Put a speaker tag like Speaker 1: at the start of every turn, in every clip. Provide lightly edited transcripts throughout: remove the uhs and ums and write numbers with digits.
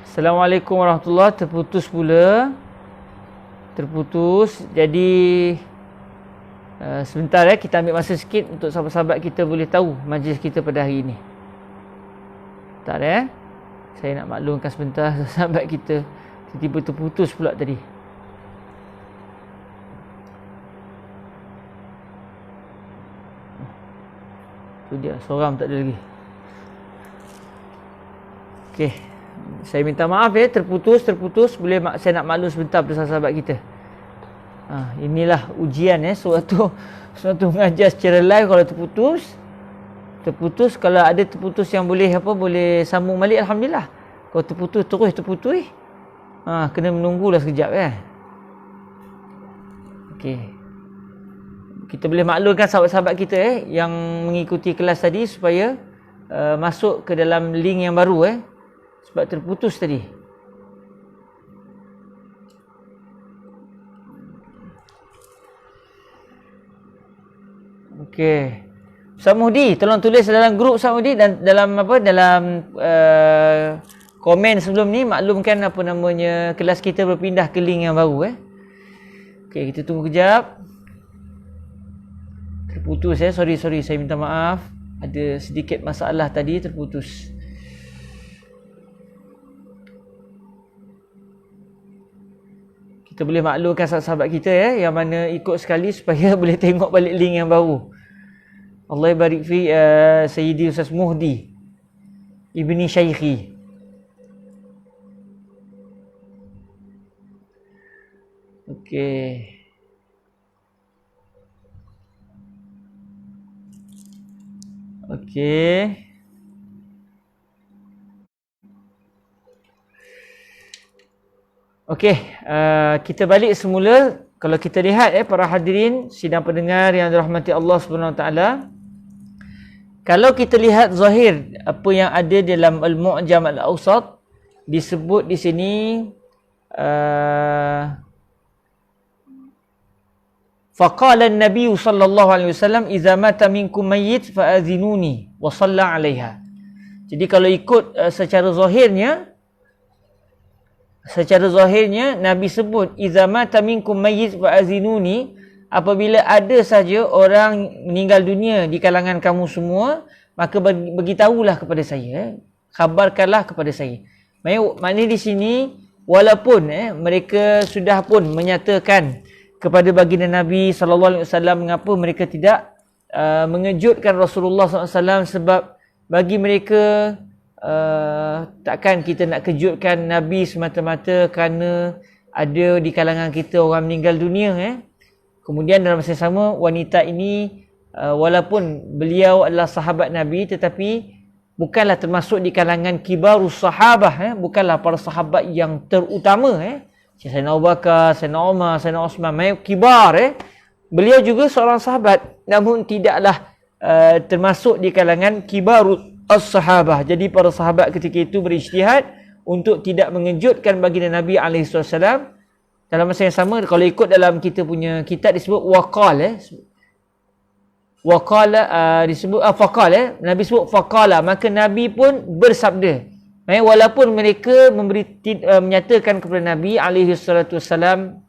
Speaker 1: Assalamualaikum warahmatullahi. Terputus pula. Terputus. Jadi sebentar kita ambil masa sikit untuk sahabat-sahabat kita boleh tahu majlis kita pada hari ini. Sebentar saya nak maklumkan sebentar sahabat kita. Tiba-tiba terputus pula tadi. Tu dia, seorang tak ada lagi. Okey. Saya minta maaf terputus. Boleh saya nak maklum sebentar pada sahabat kita. Inilah ujian suatu mengajar secara live. Kalau terputus, kalau ada terputus yang boleh sambung balik, alhamdulillah. Kalau terputus kena menunggulah sekejap Okey. Kita boleh maklumkan sahabat-sahabat kita yang mengikuti kelas tadi supaya masuk ke dalam link yang baru sebab terputus tadi. Okey. Ustaz Muhdi, tolong tulis dalam grup Ustaz Muhdi dan dalam komen sebelum ni maklumkan kelas kita berpindah ke link yang baru Okey, kita tunggu kejap. Terputus sorry saya minta maaf. Ada sedikit masalah tadi, terputus. Kita boleh maklumkan sahabat kita yang mana ikut sekali supaya boleh tengok balik link yang baru. Allah barik fi Sayyidi Ustaz Muhdi Ibni Syaikhi. Okey. Okey, kita balik semula. Kalau kita lihat para hadirin sidang pendengar yang dirahmati Allah Subhanahu Wa Taala, kalau kita lihat zahir apa yang ada dalam Al-Mu'jam Al-Awsat, disebut di sini faqala an-nabiy sallallahu alaihi wasallam idza mata minkum mayyit fa'adhinuni wa shalla 'alaiha. Jadi kalau ikut secara zahirnya Nabi sebut idza mata minkum mayyit fa'adhinuni, apabila ada saja orang meninggal dunia di kalangan kamu semua, maka beritahulah kepada saya, khabarkanlah kepada saya. Maknanya di sini walaupun mereka sudah pun menyatakan kepada baginda Nabi sallallahu alaihi wasallam mengapa mereka tidak mengejutkan Rasulullah sallallahu alaihi wasallam, sebab bagi mereka takkan kita nak kejutkan Nabi semata-mata kerana ada di kalangan kita orang meninggal dunia. Kemudian dalam masa yang sama, wanita ini walaupun beliau adalah sahabat Nabi, tetapi bukanlah termasuk di kalangan kibarus sahabah, bukanlah para sahabat yang terutama. Sayyidina Abu Bakar, Sayyidina Umar, Sayyidina Osman, kibar. Beliau juga seorang sahabat, namun tidaklah termasuk di kalangan kibarus as-sahabah. Jadi para sahabat ketika itu berijtihad untuk tidak mengejutkan baginda Nabi SAW. Dalam masa yang sama, kalau ikut dalam kita punya kitab disebut waqal. Disebut faqal. Nabi sebut faqala, maka Nabi pun bersabda. Walaupun mereka menyatakan kepada Nabi SAW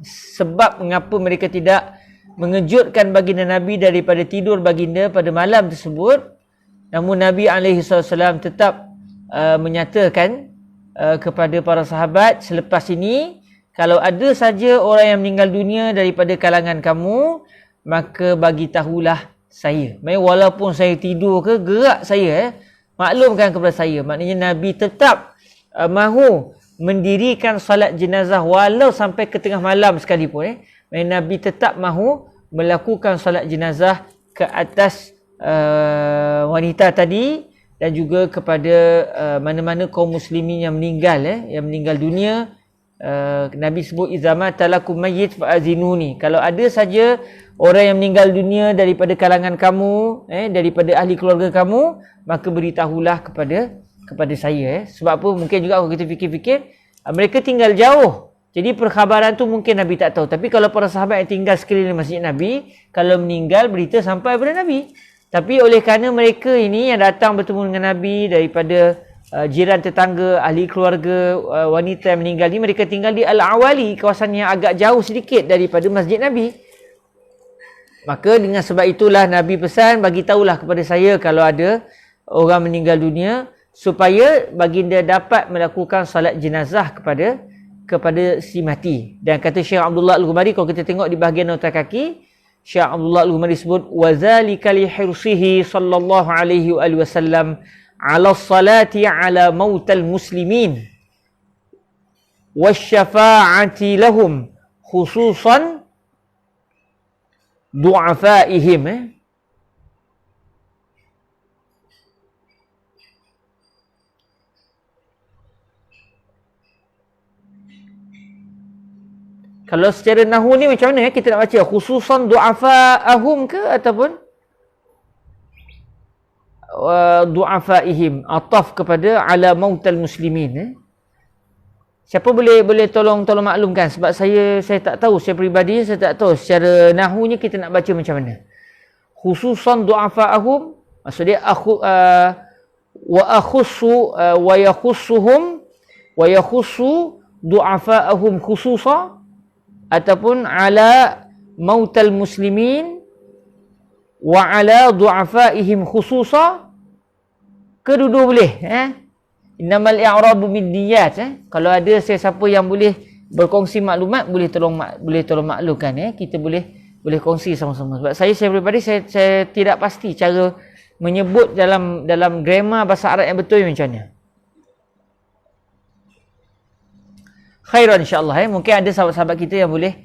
Speaker 1: sebab mengapa mereka tidak mengejutkan baginda Nabi daripada tidur baginda pada malam tersebut, namun Nabi SAW tetap menyatakan kepada para sahabat, selepas ini kalau ada saja orang yang meninggal dunia daripada kalangan kamu, maka bagi tahulah saya. Walaupun saya tidur ke, gerak saya, maklumkan kepada saya. Maknanya Nabi tetap mahu mendirikan salat jenazah walau sampai ke tengah malam sekalipun. Nabi tetap mahu melakukan salat jenazah ke atas wanita tadi dan juga kepada mana-mana kaum muslimin yang meninggal dunia. Nabi sebut izama talakum mayyit fa'azinuni. Kalau ada saja orang yang meninggal dunia daripada kalangan kamu, daripada ahli keluarga kamu, maka beritahulah kepada saya. Sebab apa? Mungkin juga kalau kita fikir-fikir, mereka tinggal jauh. Jadi perkhabaran tu mungkin Nabi tak tahu. Tapi kalau para sahabat yang tinggal sekeliling masjid Nabi, kalau meninggal berita sampai kepada Nabi. Tapi oleh kerana mereka ini yang datang bertemu dengan Nabi daripada jiran tetangga, ahli keluarga wanita yang meninggal ni, mereka tinggal di Al-Awali, kawasan yang agak jauh sedikit daripada masjid Nabi. Maka dengan sebab itulah Nabi pesan, bagi tahulah kepada saya kalau ada orang meninggal dunia, supaya baginda dapat melakukan salat jenazah kepada si mati. Dan kata Syekh Abdullah Al-Ghumari, kalau kita tengok di bahagian nota kaki, Syekh Abdullah Al-Ghumari sebut wazalika li hirsihi sallallahu alaihi wasallam ala salati ala mautal muslimin wasyafa'ati lahum khususan du'afaihim. Kalau secara nahwu ni macam mana kita nak baca? Khususan du'afa'ahum ke ataupun du'afaihim, ataf kepada ala mautal muslimin. Siapa boleh tolong maklumkan, sebab saya tak tahu, saya peribadi saya tak tahu secara nahwunya kita nak baca macam mana. Khususan du'afa'ahum, maksudnya wa akhussu wa yakhussuhum wa yakhussu du'afa'ahum khususa, ataupun ala mautal muslimin wa ala du'afaihim khususa. Kedua-dua boleh. Innamal i'rabu binniyat. Kalau ada siapa yang boleh berkongsi maklumat, boleh tolong maklumkan. Kita boleh kongsi sama-sama. Sebab saya pribadi saya tidak pasti cara menyebut dalam grammar bahasa Arab yang betul macam mana. Khairan insya-Allah. Mungkin ada sahabat-sahabat kita yang boleh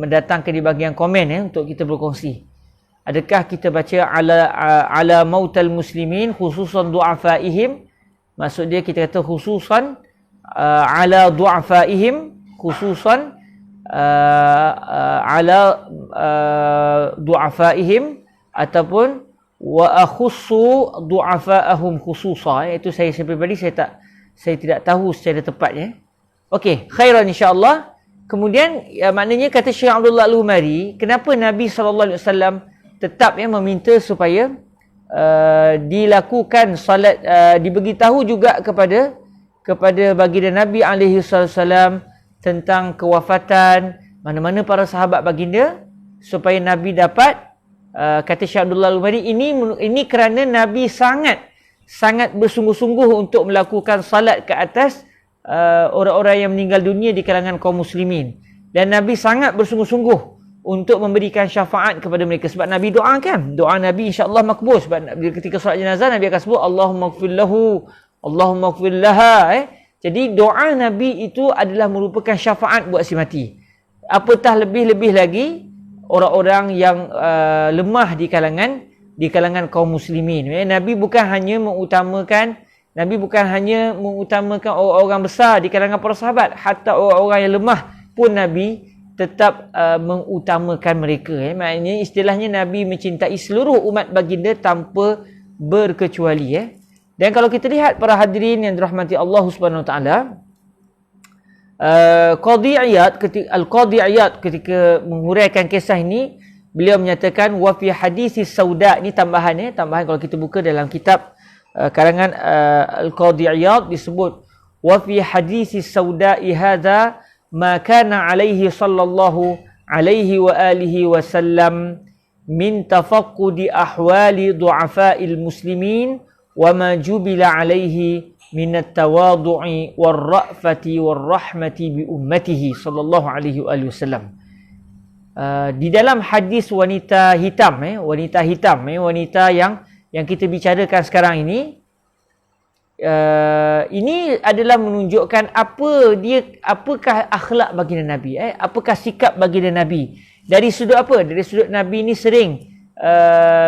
Speaker 1: mendatangkan di bahagian komen untuk kita berkongsi. Adakah kita baca ala mautal muslimin khususan du'afaihim? Maksud dia kita kata khususan ala du'afaihim, khususan ala du'afaihim, ataupun wa akhussu du'afaahum khususa. Itu saya pribadi saya tidak tahu secara tepatnya. Okey, khairan insya-Allah. Kemudian maknanya kata Syekh Abdullah Al-Ghumari, kenapa Nabi SAW tetap meminta supaya dilakukan salat, diberitahu juga kepada baginda Nabi SAW tentang kewafatan mana-mana para sahabat baginda, supaya Nabi dapat, kata Syekh Abdullah Al-Ghumari, ini kerana Nabi sangat bersungguh-sungguh untuk melakukan salat ke atas orang-orang yang meninggal dunia di kalangan kaum muslimin, dan Nabi sangat bersungguh-sungguh untuk memberikan syafaat kepada mereka. Sebab Nabi doakan, doa Nabi insya-Allah makbul. Sebab ketika solat jenazah Nabi akan sebut Allahumma ighfir lahu, Allahumma ighfir laha. Jadi doa Nabi itu adalah merupakan syafaat buat si mati. Apatah lebih-lebih lagi orang-orang yang lemah di kalangan kaum muslimin. Nabi bukan hanya mengutamakan orang-orang besar di kalangan para sahabat, hatta orang-orang yang lemah pun Nabi tetap mengutamakan mereka. Maknanya istilahnya Nabi mencintai seluruh umat baginda tanpa berkecuali. Dan kalau kita lihat para hadirin yang dirahmati Allah Subhanahu Wa Taala, Qadhi Iyad ketika menguraikan kisah ini, beliau menyatakan wa fi hadis sauda, ini tambahan kalau kita buka dalam kitab karangan Al-Qadhi Iyad disebut wa fi hadis sauda hadza ma kana alaihi sallallahu alaihi wa alihi wasallam min tafaqqudi ahwali du'afa'il muslimin wa ma jubila alaihi min at-tawadhu'i war-ra'fati war-rahmati bi ummatihi sallallahu alaihi wa alihi wasallam. Di dalam hadis wanita hitam, wanita yang kita bicarakan sekarang ini adalah menunjukkan apakah akhlak baginda Nabi, apakah sikap baginda Nabi. Dari sudut apa? Dari sudut Nabi ini sering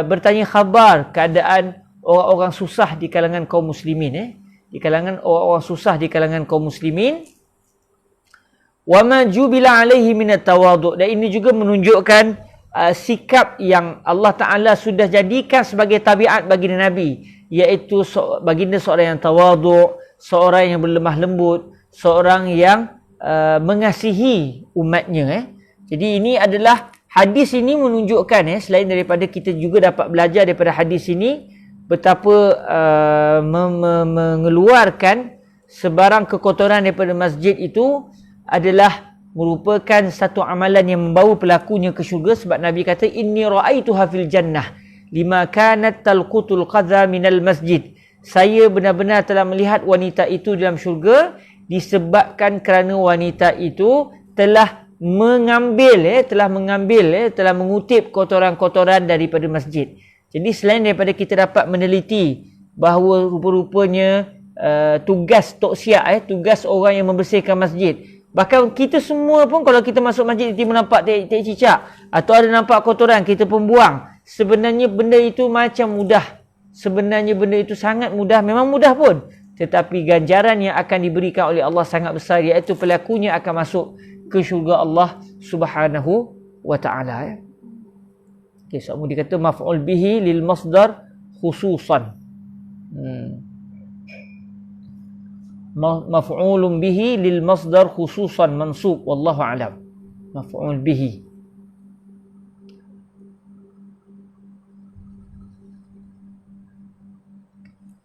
Speaker 1: bertanya khabar keadaan orang-orang susah di kalangan kaum muslimin, di kalangan orang-orang susah di kalangan kaum muslimin. Wa ma jubila alaihi minat tawadhu', dan ini juga menunjukkan sikap yang Allah Ta'ala sudah jadikan sebagai tabiat baginda Nabi, iaitu baginda seorang yang tawadhu', seorang yang berlemah lembut, seorang yang mengasihi umatnya. Jadi ini adalah, hadis ini menunjukkan selain daripada kita juga dapat belajar daripada hadis ini betapa mengeluarkan sebarang kekotoran daripada masjid itu adalah merupakan satu amalan yang membawa pelakunya ke syurga. Sebab Nabi kata, inni ra'aituha fil jannah lima kanat talqutul qadha minal masjid. Saya benar-benar telah melihat wanita itu dalam syurga disebabkan kerana wanita itu telah telah mengutip kotoran-kotoran daripada masjid. Jadi selain daripada kita dapat meneliti bahawa rupa-rupanya tugas toksiak, tugas orang yang membersihkan masjid, bahkan kita semua pun kalau kita masuk masjid tiba nampak tek cicak atau ada nampak kotoran, kita pun buang. Sebenarnya benda itu macam mudah. Sebenarnya benda itu sangat mudah, memang mudah pun. Tetapi ganjaran yang akan diberikan oleh Allah sangat besar, iaitu pelakunya akan masuk ke syurga Allah Subhanahu wa taala. Okey, so dia kata maf'ul bihi lil masdar khususan. Maf'ulun bihi lil masdar khususan mansub, wallahu alam. Maf'ul bihi.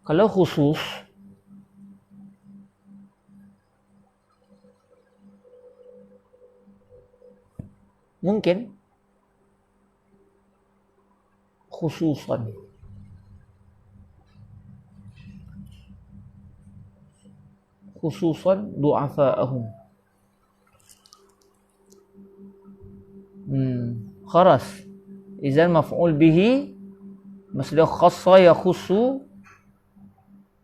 Speaker 1: Kalau khusus, mungkin khususan. Khususan du'afa'ahum. Kharas. Izan maf'ul bihi maksudnya khassa ya khusu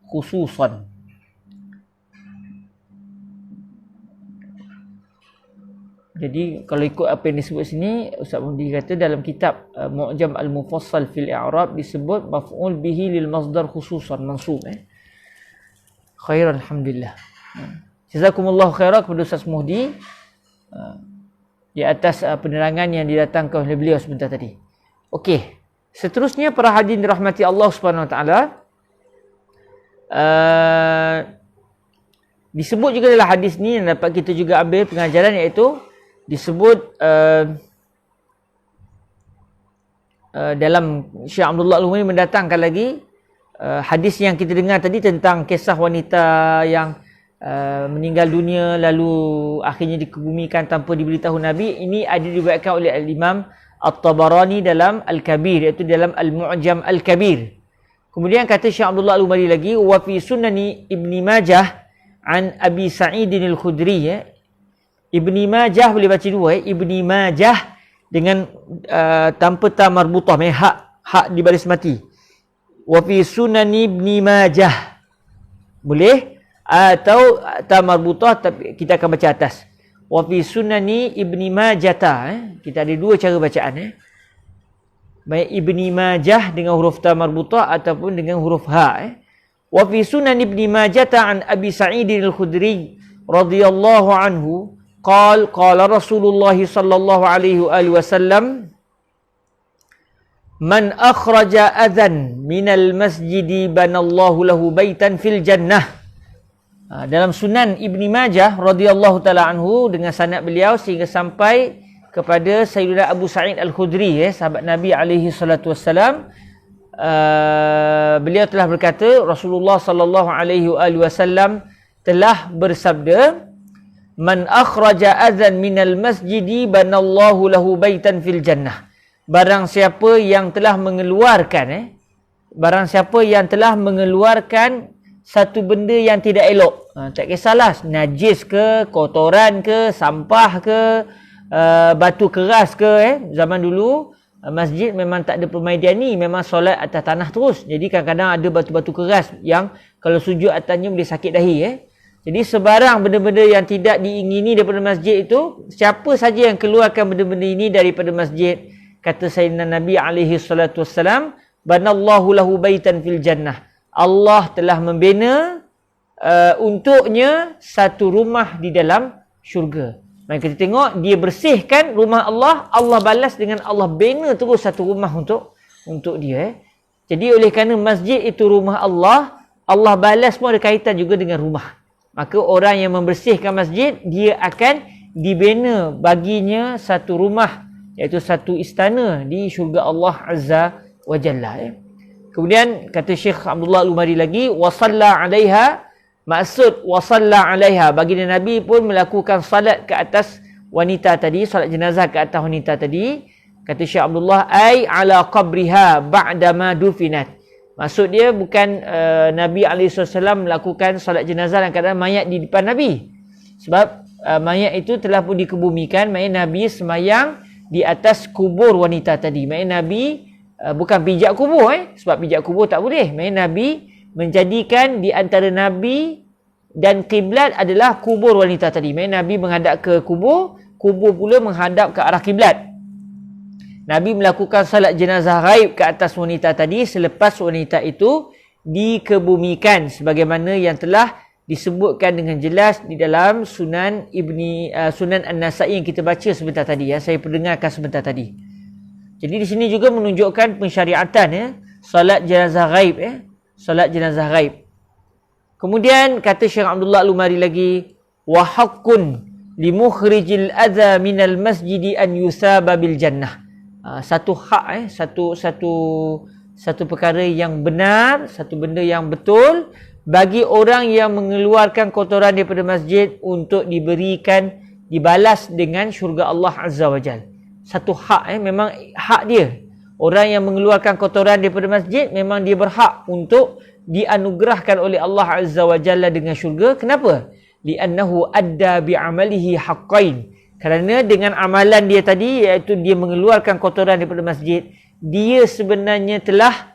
Speaker 1: khususan. Jadi kalau ikut apa yang disebut sini, Ustaz Muhdi kata dalam kitab Mu'jam al-Mufassal fil I'rab disebut maf'ul bihi lil masdar khususan mansub. Khair, alhamdulillah. Jazakumullah khairan kepada Ustaz Muhdi di atas penerangan yang didatangkan oleh beliau sebentar tadi. Okey. Seterusnya para hadirin dirahmati Allah Subhanahu wa taala, disebut juga dalam hadis ni yang dapat kita juga ambil pengajaran, iaitu disebut dalam Syekh Abdullah Al-Umari mendatangkan lagi hadis yang kita dengar tadi tentang kisah wanita yang meninggal dunia lalu akhirnya dikebumikan tanpa diberitahu Nabi. Ini ada diriwayatkan oleh Al-Imam At-Tabarani dalam Al-Kabir, iaitu dalam Al-Mu'jam Al-Kabir. Kemudian kata Syekh Abdullah Al-Umari lagi, wa fi sunani Ibni Majah an Abi Sa'id Al-Khudri. Ibni Majah boleh baca dua, Ibni Majah dengan tanpa ta marbutah, hak di baris mati. Wa fi sunani Ibni Majah boleh, atau ta marbutah tapi kita akan baca atas. Wa fi sunani Ibni Majah, kita ada dua cara bacaan. Baik Ibni Majah dengan huruf ta marbutah ataupun dengan huruf ha. Wa fi sunan Ibni Majah an Abi Sa'id Al-Khudri radhiyallahu anhu qala Rasulullah sallallahu alaihi wasallam man akhraja adhan minal masjidi banallahu lahu baitan fil jannah. Dalam Sunan Ibni Majah radhiyallahu taala anhu dengan sanad beliau sehingga sampai kepada Sayyidina Abu Sa'id Al-Khudri, sahabat Nabi alaihi salatu wassalam, beliau telah berkata, Rasulullah sallallahu alaihi wasallam telah bersabda, man akhraja adzan minal masjidi banallahu lahu baitan fil jannah. Barang siapa yang telah mengeluarkan satu benda yang tidak elok, tak kisahlah najis ke, kotoran ke, sampah ke, batu keras ke. Zaman dulu masjid memang tak ada permainan ni, memang solat atas tanah terus. Jadi kadang-kadang ada batu-batu keras yang kalau sujud atasnya boleh sakit dahi. Jadi sebarang benda-benda yang tidak diingini daripada masjid itu, siapa saja yang keluarkan benda-benda ini daripada masjid, kata Sayyidina Nabi alaihi salatu wassalam, banallahu lahu baitan fil jannah. Allah telah membina untuknya satu rumah di dalam syurga. Mari kita tengok, dia bersihkan rumah Allah, Allah balas dengan Allah bina terus satu rumah untuk dia. Jadi oleh kerana masjid itu rumah Allah, Allah balas pun ada kaitan juga dengan rumah. Maka orang yang membersihkan masjid, dia akan dibina baginya satu rumah, iaitu satu istana di syurga Allah Azza wa Jalla. Kemudian kata Syekh Abdullah Al-Umari lagi, wasalla 'alaiha, maksud wasalla 'alaiha, baginda Nabi pun melakukan salat ke atas wanita tadi, salat jenazah ke atas wanita tadi. Kata Syekh Abdullah, ai ala qabriha ba'da ma dufinat. Maksud dia bukan Nabi SAW melakukan salat jenazah dalam keadaan mayat di depan Nabi. Sebab mayat itu telah pun dikebumikan, maknanya Nabi semayang di atas kubur wanita tadi. Maknanya Nabi bukan pijak kubur, sebab pijak kubur tak boleh. Maknanya Nabi menjadikan di antara Nabi dan kiblat adalah kubur wanita tadi. Maknanya Nabi menghadap ke kubur, kubur pula menghadap ke arah kiblat. Nabi melakukan salat jenazah ghaib ke atas wanita tadi selepas wanita itu dikebumikan, sebagaimana yang telah disebutkan dengan jelas di dalam Sunan An-Nasa'i yang kita baca sebentar tadi, saya perdengarkan sebentar tadi. Jadi di sini juga menunjukkan pensyariatan salat jenazah ghaib, salat jenazah ghaib. Kemudian kata Syekh Abdullah Al-Umari lagi, wa haqqun li mukhrijil adza minal masjidi an yusaba bil jannah. Satu hak, satu perkara yang benar, satu benda yang betul bagi orang yang mengeluarkan kotoran daripada masjid untuk dibalas dengan syurga Allah Azza wa Jal. Satu hak, memang hak dia. Orang yang mengeluarkan kotoran daripada masjid, memang dia berhak untuk dianugerahkan oleh Allah Azza wa Jalla dengan syurga. Kenapa? Li'annahu adda bi'amalihi haqqain. Kerana dengan amalan dia tadi, iaitu dia mengeluarkan kotoran daripada masjid, dia sebenarnya telah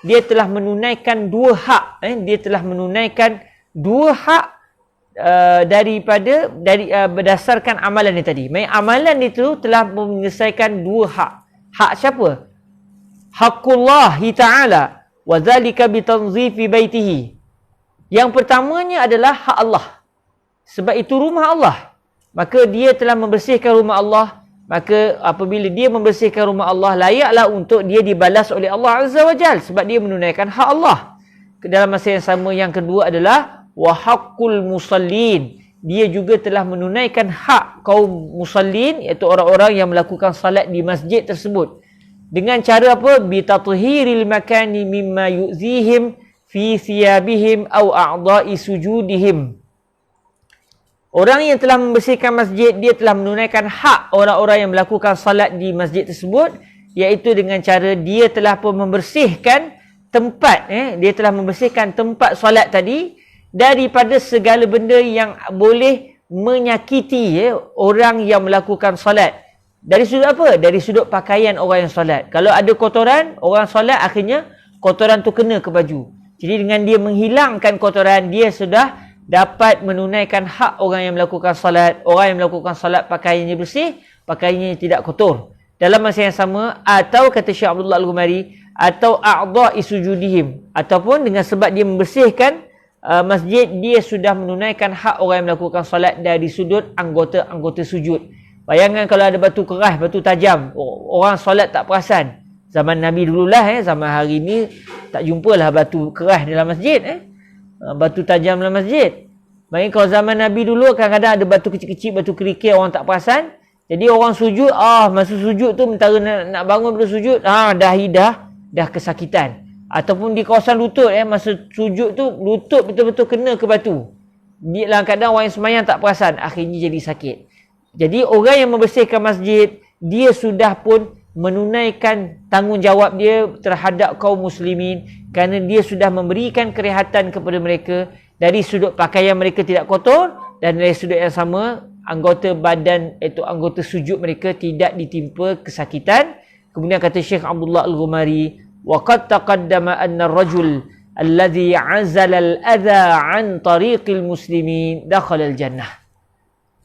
Speaker 1: dia telah menunaikan dua hak. Dia telah menunaikan dua hak berdasarkan amalan dia tadi. Maksudnya amalan itu telah menyelesaikan dua hak. Hak siapa? Haqqullahi ta'ala wa dhalika bitanzifi baitihi. Yang pertamanya adalah hak Allah. Sebab itu rumah Allah. Maka dia telah membersihkan rumah Allah. Maka apabila dia membersihkan rumah Allah, layaklah untuk dia dibalas oleh Allah Azza wa Jal. Sebab dia menunaikan hak Allah. Dalam masa yang sama, yang kedua adalah wa haqqul musallin. Dia juga telah menunaikan hak kaum musallin, iaitu orang-orang yang melakukan salat di masjid tersebut. Dengan cara apa? Bitathhiril makani mimma yu'zihim fi thiyabihim aw a'dha'i sujudihim. Orang yang telah membersihkan masjid, dia telah menunaikan hak orang-orang yang melakukan salat di masjid tersebut, iaitu dengan cara dia telah pun membersihkan tempat, dia telah membersihkan tempat salat tadi daripada segala benda yang boleh menyakiti orang yang melakukan salat. Dari sudut apa? Dari sudut pakaian orang yang salat. Kalau ada kotoran, orang salat akhirnya kotoran tu kena ke baju. Jadi dengan dia menghilangkan kotoran, dia sudah dapat menunaikan hak orang yang melakukan salat. Orang yang melakukan salat pakaiannya bersih, pakaiannya tidak kotor. Dalam masa yang sama, atau kata Syekh Abdullah Al-Umari, atau a'dha'i sujudihim, ataupun dengan sebab dia membersihkan masjid, dia sudah menunaikan hak orang yang melakukan salat dari sudut anggota-anggota sujud. Bayangkan kalau ada batu keras, batu tajam, orang salat tak perasan. Zaman Nabi dululah, zaman hari ni tak jumpalah batu keras dalam masjid, batu tajam dalam masjid. Maksudnya kalau zaman Nabi dulu kadang-kadang ada batu kecil-kecil, batu kerikil, orang tak perasan. Jadi orang sujud, masa sujud tu mentara nak bangun daripada sujud, dah kesakitan. Ataupun di kawasan lutut, masa sujud tu lutut betul-betul kena ke batu. Dalam keadaan orang yang semayang tak perasan, akhirnya jadi sakit. Jadi orang yang membersihkan masjid, dia sudah pun menunaikan tanggungjawab dia terhadap kaum muslimin, kerana dia sudah memberikan kerehatan kepada mereka. Dari sudut pakaian mereka tidak kotor, dan dari sudut yang sama, anggota badan, iaitu anggota sujud mereka tidak ditimpa kesakitan. Kemudian kata Syekh Abdullah Al-Ghumari, wa qad taqaddama anna ar-rajul alladhi 'azala al-adha 'an tariqil muslimin dakhala al-jannah.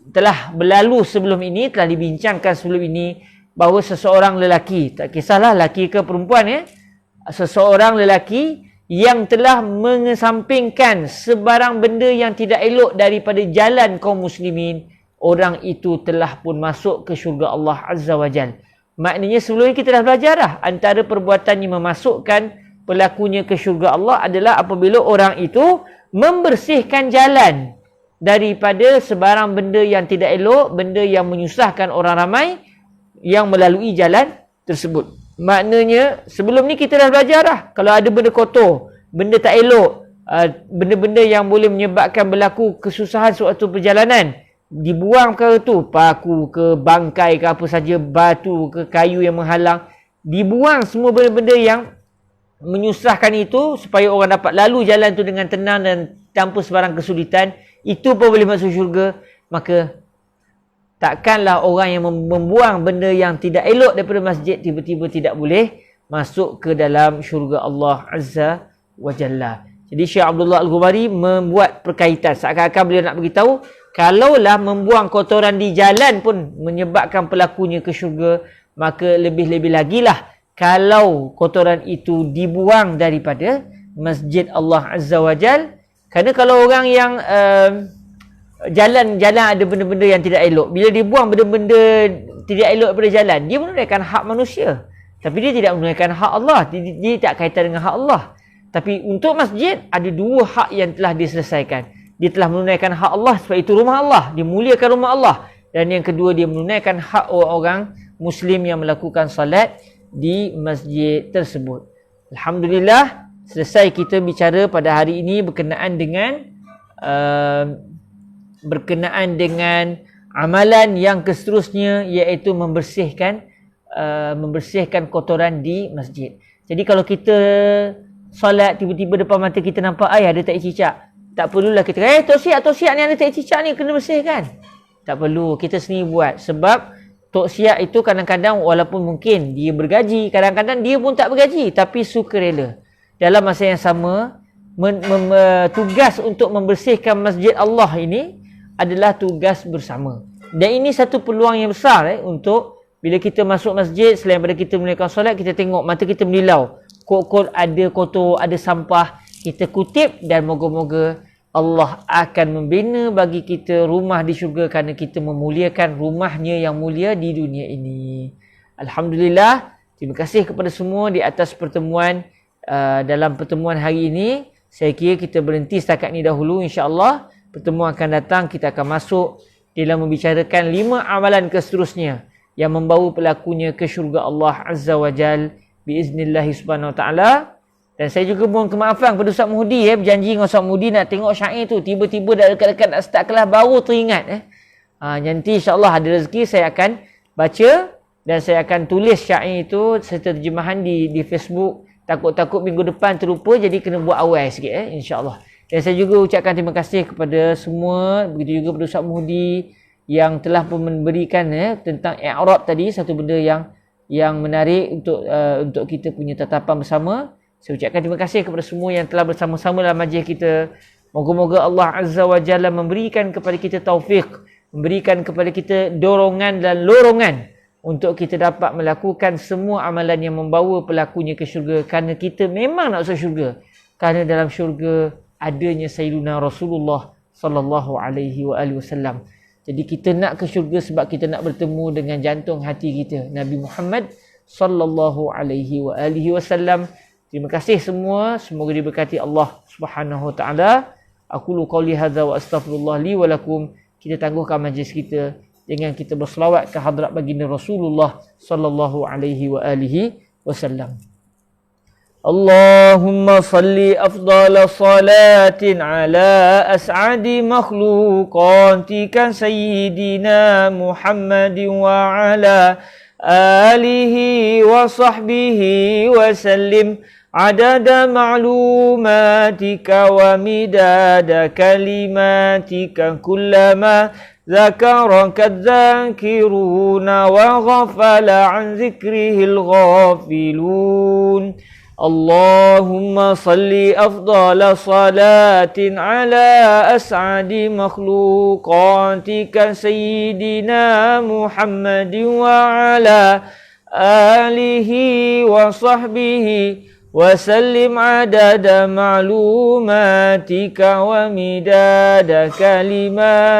Speaker 1: Telah berlalu sebelum ini, telah dibincangkan sebelum ini, bahawa seseorang lelaki, tak kisahlah lelaki ke perempuan, seseorang lelaki yang telah mengesampingkan sebarang benda yang tidak elok daripada jalan kaum muslimin, orang itu telah pun masuk ke syurga Allah Azza wa Jal. Maknanya sebelum ini kita dah belajar dah, antara perbuatan yang memasukkan pelakunya ke syurga Allah adalah apabila orang itu membersihkan jalan daripada sebarang benda yang tidak elok, benda yang menyusahkan orang ramai yang melalui jalan tersebut. maknanya sebelum ni kita dah belajar dah. Kalau ada benda kotor, benda tak elok, benda-benda yang boleh menyebabkan berlaku kesusahan sewaktu perjalanan, dibuang perkara tu, paku ke, bangkai ke, apa saja, batu ke, kayu yang menghalang, dibuang semua benda-benda yang menyusahkan itu supaya orang dapat lalu jalan tu dengan tenang dan tanpa sebarang kesulitan. Itu pun boleh masuk syurga. Maka takkanlah orang yang membuang benda yang tidak elok daripada masjid tiba-tiba tidak boleh masuk ke dalam syurga Allah Azza wa Jalla. Jadi Syekh Abdullah Al-Ghumari membuat perkaitan, seakan-akan beliau nak beritahu, kalaulah membuang kotoran di jalan pun menyebabkan pelakunya ke syurga, maka lebih-lebih lagi lah kalau kotoran itu dibuang daripada masjid Allah Azza wa Jal. Kerana kalau orang yang jalan-jalan ada benda-benda yang tidak elok, bila dibuang benda-benda tidak elok daripada jalan, dia menunaikan hak manusia, tapi dia tidak menunaikan hak Allah. Dia tak kaitan dengan hak Allah. Tapi untuk masjid ada dua hak yang telah diselesaikan. Dia telah menunaikan hak Allah, sebab itu rumah Allah, dia muliakan rumah Allah. Dan yang kedua, dia menunaikan hak orang Muslim yang melakukan salat di masjid tersebut. Alhamdulillah, selesai kita bicara pada hari ini berkenaan dengan amalan yang seterusnya, iaitu membersihkan kotoran di masjid. Jadi kalau kita solat, tiba-tiba depan mata kita nampak ada tai cicak, tak perlulah kita tok siap ni ada tai cicak ni kena bersihkan. Tak perlu, kita sendiri buat. Sebab tok siap itu kadang-kadang walaupun mungkin dia bergaji, kadang-kadang dia pun tak bergaji, tapi sukarela. Dalam masa yang sama, tugas untuk membersihkan masjid Allah ini adalah tugas bersama. Dan ini satu peluang yang besar untuk bila kita masuk masjid, selain daripada kita menunaikan solat, kita tengok, mata kita menilau. Kok ada kotor, ada sampah, kita kutip, dan moga-moga Allah akan membina bagi kita rumah di syurga kerana kita memuliakan rumahnya yang mulia di dunia ini. Alhamdulillah, terima kasih kepada semua di atas pertemuan. Dalam pertemuan hari ini, saya kira kita berhenti setakat ni dahulu. InsyaAllah pertemuan akan datang kita akan masuk dalam membicarakan 5 amalan seterusnya yang membawa pelakunya ke syurga Allah Azza wa Jal biiznillahi subhanahu wa ta'ala. Dan saya juga mohon kemaafan kepada Ustaz Muhdi, berjanji dengan Ustaz Muhdi nak tengok syair tu, tiba-tiba dah dekat-dekat nak start kelas baru teringat. Nanti insyaAllah ada rezeki saya akan baca dan saya akan tulis syair itu serta terjemahan di Facebook. Takut-takut minggu depan terlupa, jadi kena buat awal sikit insyaAllah. Dan saya juga ucapkan terima kasih kepada semua, begitu juga kepada Ustaz Muhdi yang telah pun memberikan tentang i'rab tadi, satu benda yang menarik untuk kita punya tatapan bersama. Saya ucapkan terima kasih kepada semua yang telah bersama-sama dalam majlis kita. Moga-moga Allah Azza wa Jalla memberikan kepada kita taufik, memberikan kepada kita dorongan dan lorongan untuk kita dapat melakukan semua amalan yang membawa pelakunya ke syurga, kerana kita memang nak masuk syurga. Kerana dalam syurga adanya Sayyiduna Rasulullah sallallahu alaihi wasallam. Jadi kita nak ke syurga sebab kita nak bertemu dengan jantung hati kita, Nabi Muhammad sallallahu alaihi wasallam. Terima kasih semua, semoga diberkati Allah Subhanahu wa taala. Aqulu qauli hadza wa astaghfirullah li wa lakum. Kita tangguhkan majlis kita dengan kita berselawat ke hadrat baginda Rasulullah sallallahu alaihi wasallam. Allahumma salli afdala salatin ala as'adi makhluqatika sayyidina Muhammadin wa ala alihi wa sahbihi wa sallim adada ma'lumatika wa midada kalimatika kullama ذكرك الذاكرون وغفل عن ذكره الغافلون. اللهم صل أفضل صلاة على أسعد مخلوقاتك سيدنا محمد وعلى آله وصحبه وسلم عدد معلوماتك ومداد كلماتك.